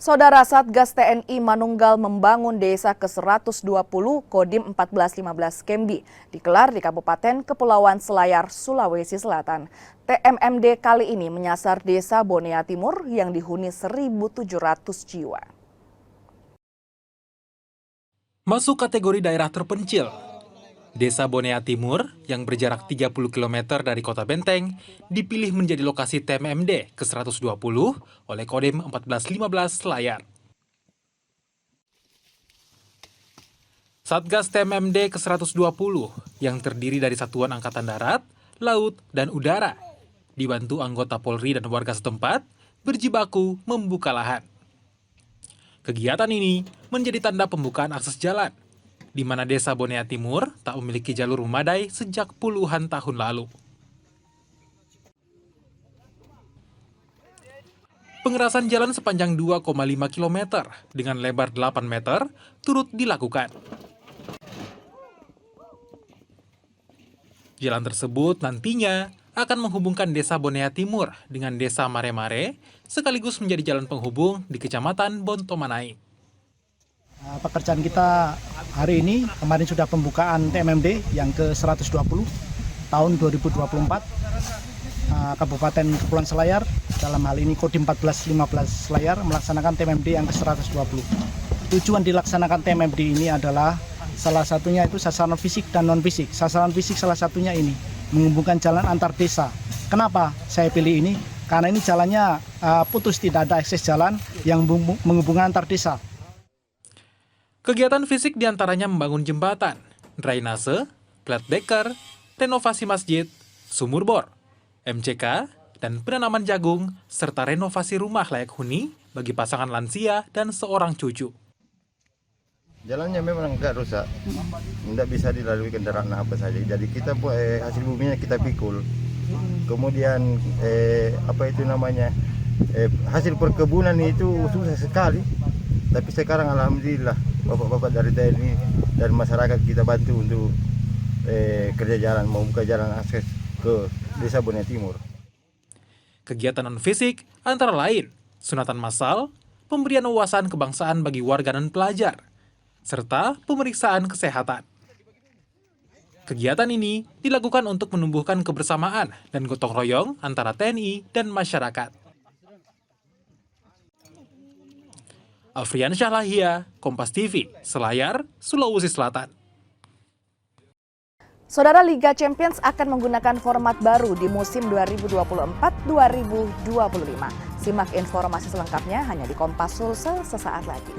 Saudara Satgas TNI Manunggal membangun desa ke-120 Kodim 1415 Kembi digelar di Kabupaten Kepulauan Selayar, Sulawesi Selatan. TMMD kali ini menyasar desa Bonea Timur yang dihuni 1.700 jiwa. Masuk kategori daerah terpencil, Desa Bonea Timur yang berjarak 30 km dari Kota Benteng dipilih menjadi lokasi TMMD ke-120 oleh Kodim 1415 Selayar. Satgas TMMD ke-120 yang terdiri dari Satuan Angkatan Darat, Laut, dan Udara, dibantu anggota Polri dan warga setempat, berjibaku membuka lahan. Kegiatan ini menjadi tanda pembukaan akses jalan, di mana Desa Bonea Timur tak memiliki jalur memadai sejak puluhan tahun lalu. Pengerasan jalan sepanjang 2,5 km dengan lebar 8 meter turut dilakukan. Jalan tersebut nantinya akan menghubungkan Desa Bonea Timur dengan Desa Mare-Mare, sekaligus menjadi jalan penghubung di Kecamatan Bontomanai. Pekerjaan kita hari ini, kemarin sudah pembukaan TMMD yang ke-120 tahun 2024, Kabupaten Kepulauan Selayar, dalam hal ini Kodim 1415 Selayar melaksanakan TMMD yang ke-120. Tujuan dilaksanakan TMMD ini adalah salah satunya itu sasaran fisik dan non-fisik. Sasaran fisik salah satunya ini, menghubungkan jalan antar desa. Kenapa saya pilih ini? Karena ini jalannya putus, tidak ada akses jalan yang menghubungkan antar desa. Kegiatan fisik diantaranya membangun jembatan, drainase, plat deker, renovasi masjid, sumur bor, MCK, dan penanaman jagung, serta renovasi rumah layak huni bagi pasangan lansia dan seorang cucu. Jalannya memang agak rusak, tidak bisa dilalui kendaraan apa saja. Jadi kita hasil buminya kita pikul. Kemudian hasil perkebunan itu susah sekali. Tapi sekarang alhamdulillah bapak-bapak dari TNI dan masyarakat kita bantu untuk kerja jalan, membuka jalan akses ke Desa Bonea Timur. Kegiatan non-fisik antara lain sunatan massal, pemberian wawasan kebangsaan bagi warga dan pelajar, serta pemeriksaan kesehatan. Kegiatan ini dilakukan untuk menumbuhkan kebersamaan dan gotong royong antara TNI dan masyarakat. Afrian Syahlahia, Kompas TV, Selayar, Sulawesi Selatan. Saudara, Liga Champions akan menggunakan format baru di musim 2024-2025. Simak informasi selengkapnya hanya di Kompas Sulsel sesaat lagi.